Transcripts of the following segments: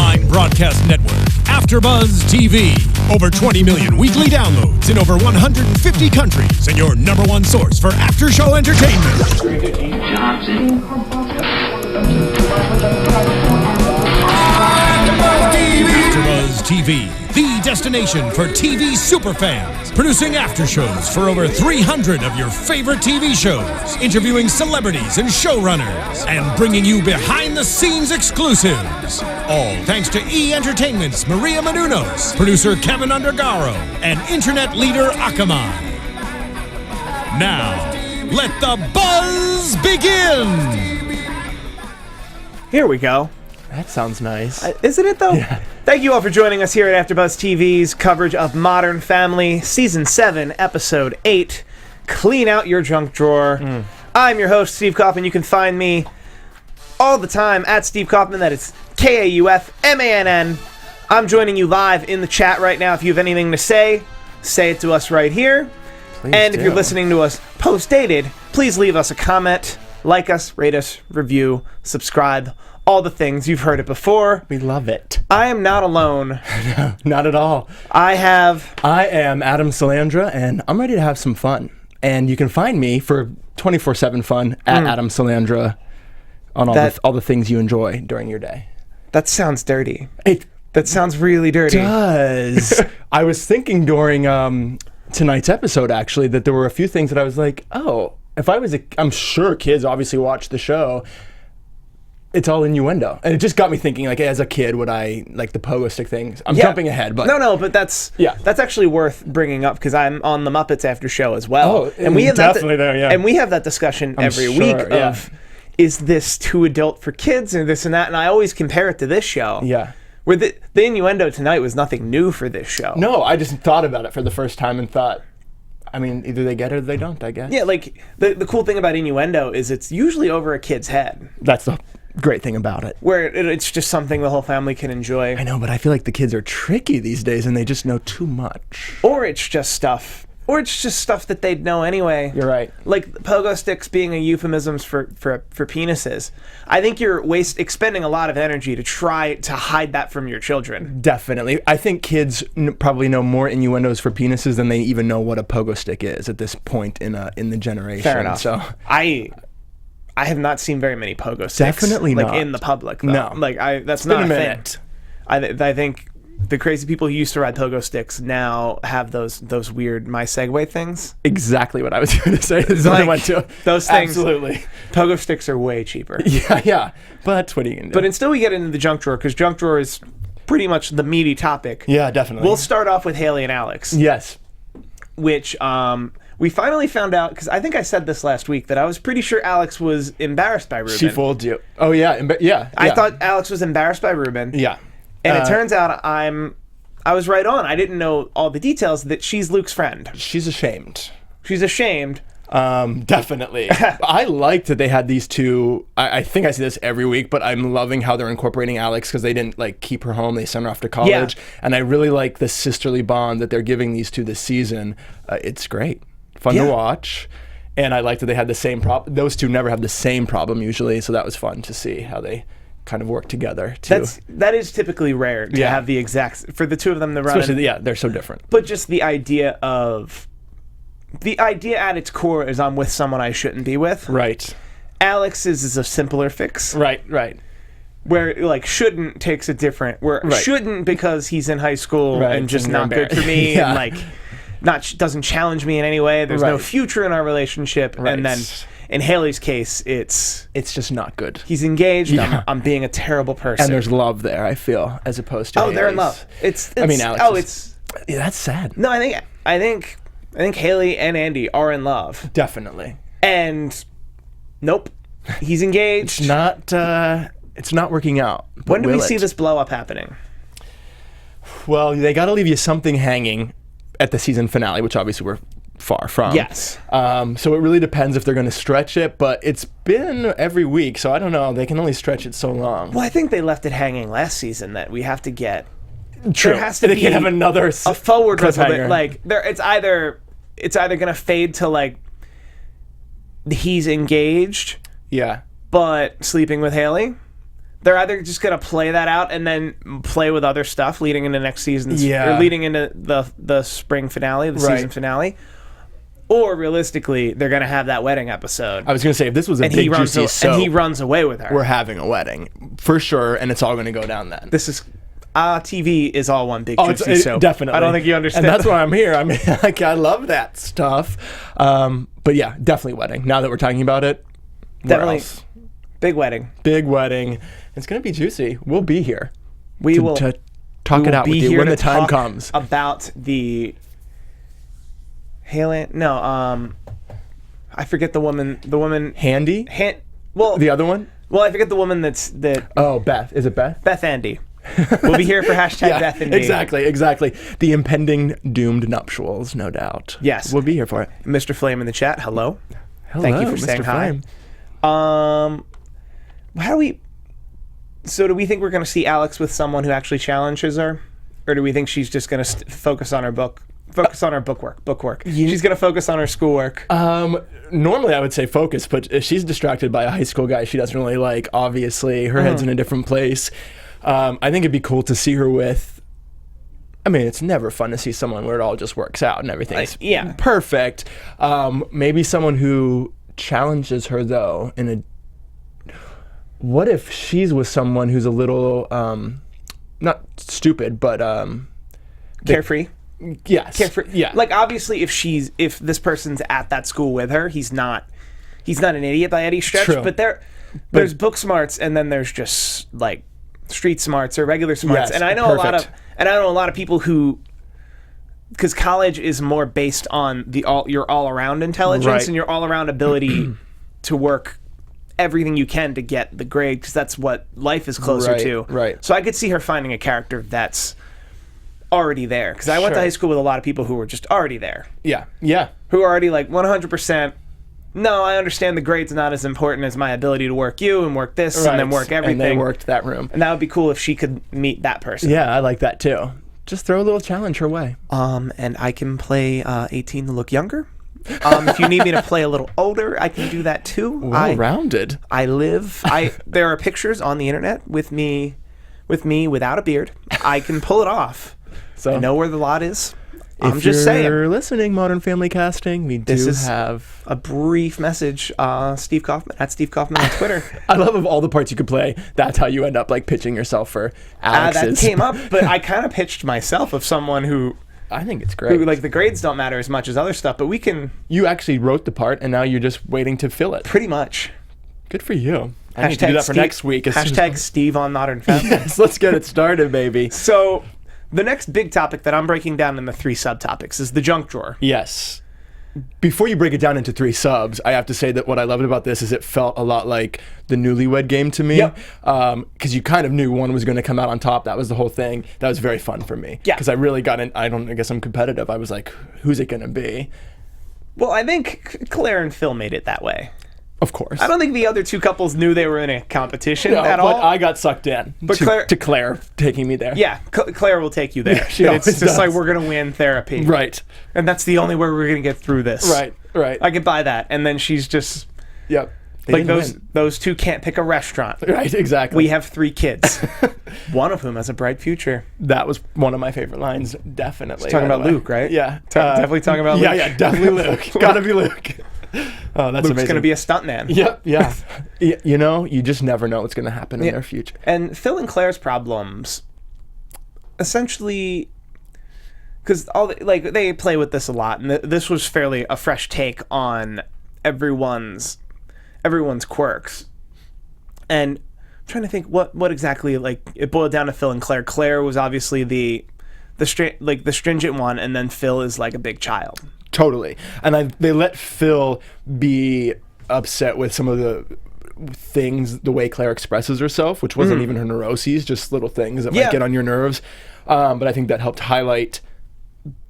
online broadcast network, AFTERBUZZ TV. Over 20 million weekly downloads in over 150 countries, and your number one source for after-show entertainment. AFTERBUZZ TV, the destination for TV superfans, producing aftershows for over 300 of your favorite TV shows, interviewing celebrities and showrunners, and bringing you behind-the-scenes exclusives. All thanks to E! Entertainment's Maria Menounos, producer Kevin Undergaro, and internet leader Akamai. Now, let the buzz begin! Here we go. That sounds nice. Isn't it, though? Yeah. Thank you all for joining us here at AfterBuzz TV's coverage of Modern Family, Season 7, Episode 8, Clean Out Your Junk Drawer. I'm your host, Steve Kauffman. You can find me all the time at Steve Kauffman. That is Kauffmann. I'm joining you live in the chat right now. If you have anything to say it to us right here. Please and if do. you're listening to us post-dated, please leave us a comment, like us, rate us, review, subscribe, all the things. You've heard it before. We love it. I am not alone. No, not at all. I am Adam Slandra, and I'm ready to have some fun. And you can find me for 24/7 fun at Adam Slandra on all the things you enjoy during your day. That sounds dirty. It That sounds really dirty. does. I was thinking during tonight's episode, actually, that there were a few things that I was like, oh, if I was I'm sure kids obviously watch the show. It's all innuendo. And it just got me thinking, like, as a kid, would I, like, the pogo stick things? I'm jumping ahead, but... No, but that's actually worth bringing up, because I'm on the Muppets After Show as well. Oh, and we have definitely there, yeah. And we have that discussion every week of, is this too adult for kids, and this and that? And I always compare it to this show. Yeah. Where the innuendo tonight was nothing new for this show. No, I just thought about it for the first time and thought, I mean, either they get it or they don't, I guess. Yeah, like, the cool thing about innuendo is it's usually over a kid's head. That's the great thing about it. Where it's just something the whole family can enjoy. I know, but I feel like the kids are tricky these days and they just know too much. Or it's just stuff that they'd know anyway. You're right. Like pogo sticks being a euphemism for penises. I think you're expending a lot of energy to try to hide that from your children. Definitely. I think kids probably know more innuendos for penises than they even know what a pogo stick is at this point in the generation. Fair enough. So I have not seen very many pogo sticks. Definitely not. Like in the public, though. No. Like that's it's not been a thing. minute. I think the crazy people who used to ride pogo sticks now have those weird My Segway things. Exactly what I was going to say. This is what I went to. Those things. Absolutely. Pogo sticks are way cheaper. Yeah. But what are you going to do? But until we get into the junk drawer, because junk drawer is pretty much the meaty topic. Yeah, definitely. We'll start off with Haley and Alex. Yes. Which we finally found out, because I think I said this last week, that I was pretty sure Alex was embarrassed by Ruben. She fooled you. Oh, yeah. Yeah. I thought Alex was embarrassed by Ruben. Yeah. And it turns out I was right on. I didn't know all the details, that she's Luke's friend. She's ashamed. She's ashamed. Definitely. I liked that they had these two. I think I see this every week, but I'm loving how they're incorporating Alex, because they didn't like keep her home. They sent her off to college. Yeah. And I really like the sisterly bond that they're giving these two this season. It's great. Fun to watch. And I like that they had the same problem. Those two never have the same problem usually, so that was fun to see how they kind of work together too. That is typically rare to have the exact, for the two of them to run. Especially, they're so different. But just the idea at its core is I'm with someone I shouldn't be with. Right. Alex's is a simpler fix. Right. Where like shouldn't takes a different, shouldn't because he's in high school and just not good for me and like doesn't challenge me in any way. There's no future in our relationship. Right. And then in Haley's case, it's just not good. He's engaged. Yeah. I'm being a terrible person. And there's love there, I feel, as opposed to Haley's. They're in love. It's Alex. That's sad. No, I think Haley and Andy are in love. Definitely. And nope, he's engaged. It's not working out. When do we see this blow up happening? Well, they got to leave you something hanging at the season finale, which obviously we're far from. Yes. So it really depends if they're going to stretch it, but it's been every week, so I don't know. They can only stretch it so long. Well, I think they left it hanging last season that we have to get. True. There has to be have another a forward cliffhanger. Like it's either going to fade to like he's engaged, yeah, but sleeping with Haley, they're either just gonna play that out and then play with other stuff leading into next season's, or leading into the spring finale, the season finale, or realistically, they're gonna have that wedding episode. I was gonna say, if this was a big juicy soap, and he runs away with her, we're having a wedding for sure, and it's all gonna go down then. This is. TV is all one big juicy soap. Definitely. I don't think you understand. And that's why I'm here. I mean, like, I love that stuff. But yeah, definitely wedding. Now that we're talking about it, definitely big wedding. Big wedding. It's gonna be juicy. We'll be here. We will talk it out with you when the time comes. About the I forget the woman. The woman. Handy. Well, the other one. Well, I forget the woman Oh, Beth. Is it Beth? Beth Andy. We'll be here for hashtag Beth Andy. Exactly. The impending doomed nuptials, no doubt. Yes. We'll be here for it. Mr. Flame in the chat. Hello. Thank you for saying Flame. Hi. Do we think we're going to see Alex with someone who actually challenges her? Or do we think she's just going to focus on her bookwork? She's going to focus on her schoolwork. Normally I would say focus, but if she's distracted by a high school guy she doesn't really like, obviously, her head's in a different place. I think it'd be cool to see her with, I mean, it's never fun to see someone where it all just works out and everything's perfect. Maybe someone who challenges her, though, what if she's with someone who's a little, not stupid, but... carefree? Yes. Carefree. Yeah. Like, obviously, if this person's at that school with her, he's not an idiot by any stretch, True. but there's book smarts and then there's just, like, street smarts or regular smarts. Yes, and I know a lot of people who, because college is more based on your all-around intelligence and your all-around ability to work everything you can to get the grade, because that's what life is closer to. Right. So I could see her finding a character that's already there, because I went to high school with a lot of people who were just already there. Yeah. Who are already like 100%. No, I understand the grade's not as important as my ability to work you and work this and then work everything. And they worked that room. And that would be cool if she could meet that person. Yeah, I like that too. Just throw a little challenge her way. And I can play 18 to look younger. If you need me to play a little older, I can do that too. Well-rounded. There are pictures on the internet with me without a beard. I can pull it off. So I know where the lot is. I'm just saying. If you're listening, Modern Family Casting, we have a brief message. Steve Kauffman, at Steve Kauffman on Twitter. I love of all the parts you could play, that's how you end up like pitching yourself for Alex's. That came up, but I kind of pitched myself of someone who... I think it's great. Who, like, the grades don't matter as much as other stuff, but we can... You actually wrote the part, and now you're just waiting to fill it. Pretty much. Good for you. I need to do that for next week. Hashtag Steve on Modern Family. Yes, let's get it started, baby. So... The next big topic that I'm breaking down into 3 subtopics is the junk drawer. Yes. Before you break it down into 3 subs, I have to say that what I loved about this is it felt a lot like the Newlywed Game to me. Yep. Because you kind of knew one was going to come out on top. That was the whole thing. That was very fun for me. Yeah. Because I really got in. I guess I'm competitive. I was like, who's it going to be? Well, I think Claire and Phil made it that way. Of course. I don't think the other 2 couples knew they were in a competition at all. But I got sucked in to Claire taking me there. Yeah, Claire will take you there. Yeah, it's just like, we're going to win therapy. Right. And that's the only way we're going to get through this. Right. I could buy that. And then she's just... Yep. Like those 2 can't pick a restaurant. Right, exactly. We have 3 kids. One of whom has a bright future. That was one of my favorite lines, definitely. She's talking about Luke, right? Yeah. Definitely talking about Luke. Yeah, definitely Luke. Gotta be Luke. Oh, that's Luke's amazing. going to be a stuntman. Yep, yeah. You know, you just never know what's going to happen in their future. And Phil and Claire's problems, essentially, because they play with this a lot, and this was fairly a fresh take on everyone's quirks. And I'm trying to think what exactly, like, it boiled down to Phil and Claire. Claire was obviously the stringent one, and then Phil is like a big child. Totally. And they let Phil be upset with some of the things, the way Claire expresses herself, which wasn't even her neuroses, just little things that might get on your nerves. But I think that helped highlight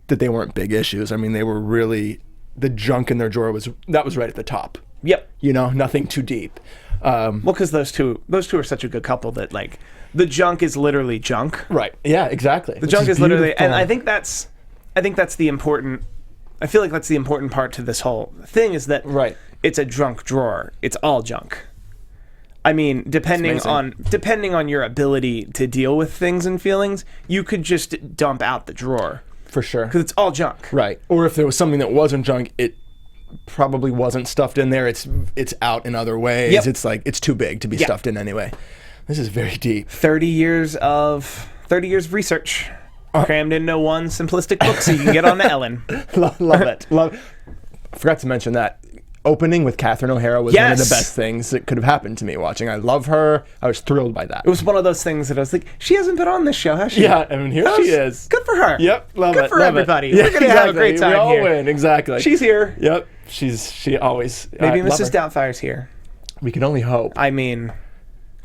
that they weren't big issues. I mean, they were really, the junk in their drawer was right at the top. Yep. You know, nothing too deep. Well, because those two are such a good couple that, like, the junk is literally junk. Right. Yeah, exactly. The junk is literally, and I think that's the important... I feel like that's the important part to this whole thing, is that it's a junk drawer. It's all junk. I mean, depending on your ability to deal with things and feelings, you could just dump out the drawer. For sure. Because it's all junk. Right. Or if there was something that wasn't junk, it probably wasn't stuffed in there. It's out in other ways. Yep. It's like, it's too big to be stuffed in anyway. This is very deep. 30 years of research. Crammed into one simplistic book so you can get on to Ellen. Love it. I forgot to mention that. Opening with Catherine O'Hara was one of the best things that could have happened to me watching. I love her. I was thrilled by that. It was one of those things that I was like, she hasn't been on this show, has she? Yeah, I mean, here she is. Good for her. Yep, love it. Good for love everybody. It. We're going to have a great time we all here. win, exactly. She's here. Yep, she always. Maybe love Mrs. her. Doubtfire's here. We can only hope. I mean,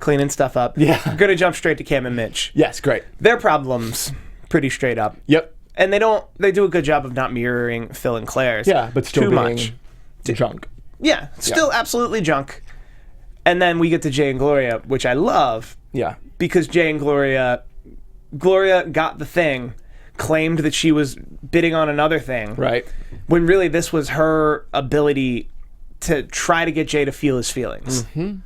cleaning stuff up. Yeah. We're going to jump straight to Cam and Mitch. Yes, great. Their problems, pretty straight up. Yep. And they do a good job of not mirroring Phil and Claire's. Yeah, but still too being much. junk. Yeah, still absolutely junk. And then we get to Jay and Gloria, which I love. Yeah. Because Jay and Gloria got the thing, claimed that she was bidding on another thing. Right. When really this was her ability to try to get Jay to feel his feelings. Mm-hmm.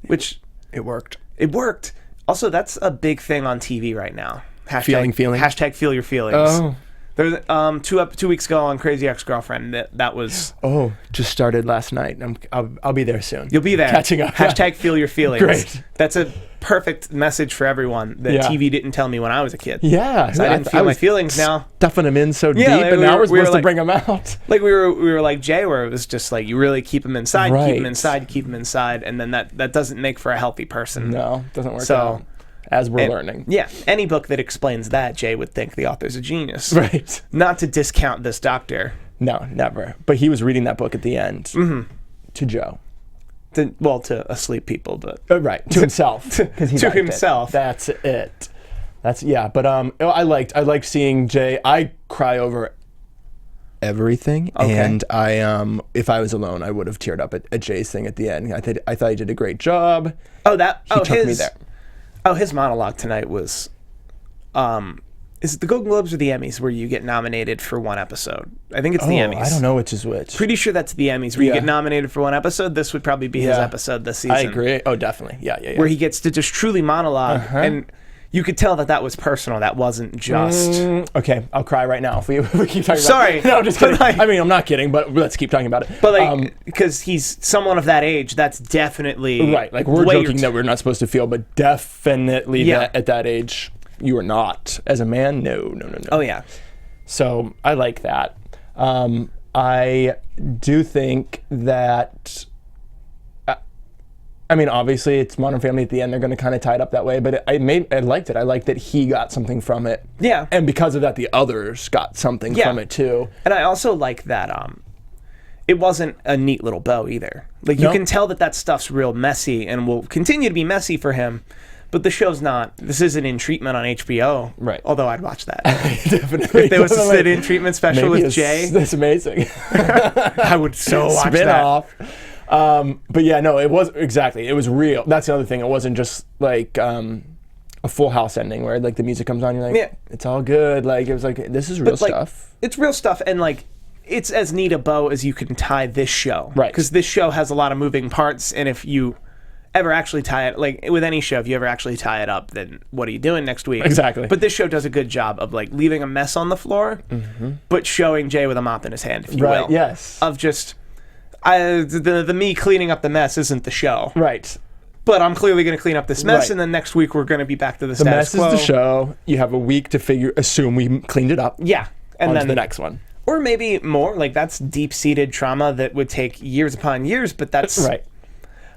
Which... It worked. It worked. Also, that's a big thing on TV right now. Feeling. Hashtag feel your feelings. Oh. There's 2 weeks ago on Crazy Ex-Girlfriend that was... Oh, just started last night. I'll be there soon. You'll be there. Catching up. Hashtag feel your feelings. Great. That's a perfect message for everyone that TV didn't tell me when I was a kid. Yeah. So I didn't feel my feelings now. Stuffing them in so deep, like, and now we're supposed to like, bring them out. Like we were like Jay, where it was just like you really keep them inside, Right. keep them inside, keep them inside, and then that doesn't make for a healthy person. No, doesn't work So, out. As we're learning. Yeah, any book that explains that, Jay would think the author's a genius. Right. Not to discount this doctor. No, never. But he was reading that book at the end to Joe. To asleep people, but Right, to himself. to himself. That's it. But I liked seeing Jay. I cry over everything, and I if I was alone, I would have teared up at Jay's thing at the end. I thought he did a great job. He took me there. Oh, his monologue tonight was, is it the Golden Globes or the Emmys where you get nominated for one episode? I think it's the Emmys. I don't know which is which. Pretty sure that's the Emmys where you get nominated for one episode. This would probably be his episode this season. I agree. Oh, definitely. Yeah. Where he gets to just truly monologue, and you could tell that was personal. That wasn't just... Okay, I'll cry right now if we keep talking Sorry. about it. No, just kidding. I mean, I'm not kidding, but let's keep talking about it. But because he's someone of that age, that's definitely... Right, like we're joking that we're not supposed to feel, but definitely that at that age, you are not. As a man, no. Oh, yeah. So I like that. I do think that... I mean, obviously, it's Modern Family at the end. They're going to kind of tie it up that way, but I liked it. I liked that he got something from it. Yeah. And because of that, the others got something from it, too. And I also like that it wasn't a neat little bow, either. Like, you can tell that stuff's real messy and will continue to be messy for him, but the show's not. This isn't In Treatment on HBO. Right. Although I'd watch that. Definitely. If there was a sit-in treatment special with Jay. That's amazing. I would so watch Spin that. off. But yeah, no, it was exactly. It was real. That's the other thing. It wasn't just like a Full House ending where like the music comes on. You're like, it's all good. Like it was like this is real stuff. It's real stuff, and like it's as neat a bow as you can tie this show. Right. Because this show has a lot of moving parts, and if you ever actually tie it, like with any show, if you ever actually tie it up, then what are you doing next week? Exactly. But this show does a good job of like leaving a mess on the floor, but showing Jay with a mop in his hand, if you will. Yes. Of just. The me cleaning up the mess isn't the show. Right. But I'm clearly going to clean up this mess, and then next week we're going to be back to the status quo. The mess is the show. You have a week to assume we cleaned it up. Yeah. And then the next one. Or maybe more. Like, that's deep-seated trauma that would take years upon years, but that's... Right.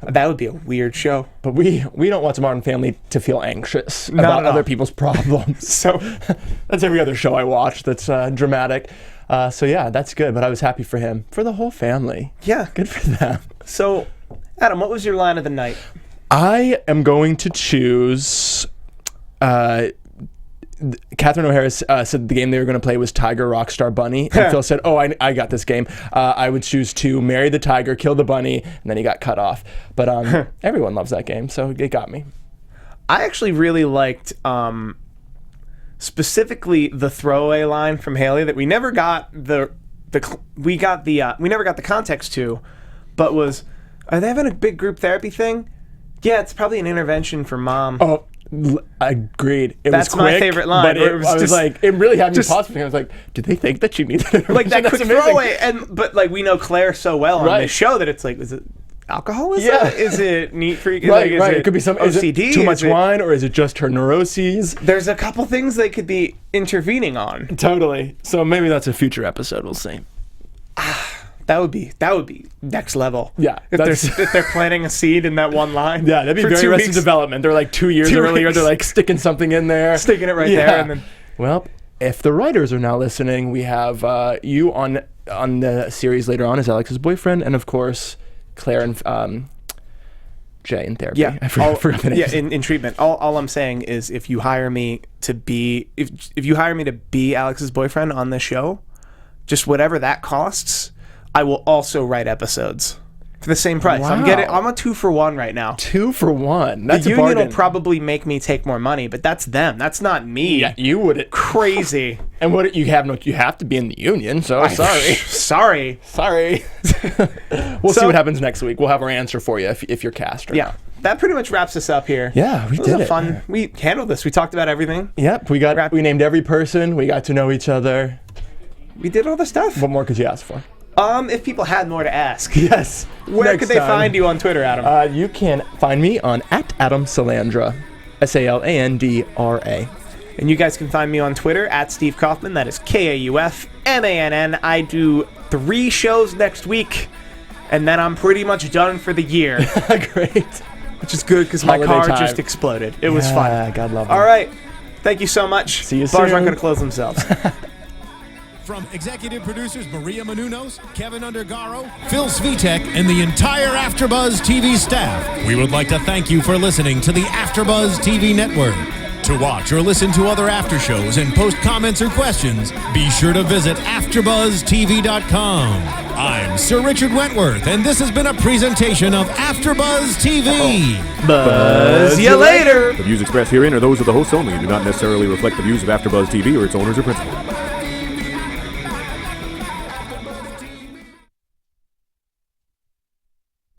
That would be a weird show. But we don't want Modern Family to feel anxious about other people's problems. So that's every other show I watch that's dramatic. So yeah, that's good. But I was happy for him. For the whole family. Yeah. Good for them. So, Adam, what was your line of the night? I am going to choose... Catherine O'Hara said the game they were going to play was Tiger, Rockstar, Bunny. And Phil said, I got this game. I would choose to marry the tiger, kill the bunny, and then he got cut off. But everyone loves that game, so it got me. I actually really liked specifically the throwaway line from Haley that we never got we never got the context to, but was, are they having a big group therapy thing? Yeah, it's probably an intervention for mom. Oh, agreed. That's was my quick, favorite line. But I was like, it really had me pause. I was like, did they think that she needed it? Like that quick throwaway, but like we know Claire so well on Right. this show that it's like, is it alcoholism? Yeah. Is it neat freak? Right, Like, right. Is It could be some OCD. Is it too much wine, or is it just her neuroses? There's a couple things they could be intervening on. Totally. So maybe that's a future episode. We'll see. That would be next level. Yeah, if they're planting a seed in that one line. Yeah, that'd be for very 2 Arrested weeks. Development. They're like 2 years 2 earlier. weeks. They're like sticking something in there, Sticking it right there, and then well, if the writers are now listening, we have you on the series later on as Alex's boyfriend, and of course Claire and Jay in therapy. yeah, I forgot the name. yeah, in treatment. All I'm saying is if you hire me to be if you hire me to be Alex's boyfriend on this show, just whatever that costs, I will also write episodes for the same price. Wow. I'm a 2-for-1 right now. 2 for 1. That's The a union bargain. will probably make me take more money, but that's them. That's not me. Yeah, you would. Crazy. And what you have to be in the union. So sorry. Sorry. We'll see what happens next week. We'll have our answer for you if you're cast. Or Yeah. That pretty much wraps us up here. Yeah, we It was did a it. fun. We handled this. We talked about everything. Yep. We named every person. We got to know each other. We did all the stuff. What more could you ask for? If people had more to ask, Yes. where could they find you on Twitter, Adam? You can find me on @AdamSalandra, SALANDRA. And you guys can find me on Twitter @Steve Kauffman. That is KAUFMANN. I do 3 shows next week, and then I'm pretty much done for the year, Great. which is good because my Holiday car time. just exploded. It was fun. God love it. All right. Thank you so much. See you Bars soon. aren't going to close themselves. From executive producers Maria Menounos, Kevin Undergaro, Phil Svitek, and the entire AfterBuzz TV staff, we would like to thank you for listening to the AfterBuzz TV network. To watch or listen to other after shows and post comments or questions, be sure to visit AfterBuzzTV.com. I'm Sir Richard Wentworth, and this has been a presentation of AfterBuzz TV. Buzz you later. The views expressed herein are those of the hosts only and do not necessarily reflect the views of AfterBuzz TV or its owners or principals.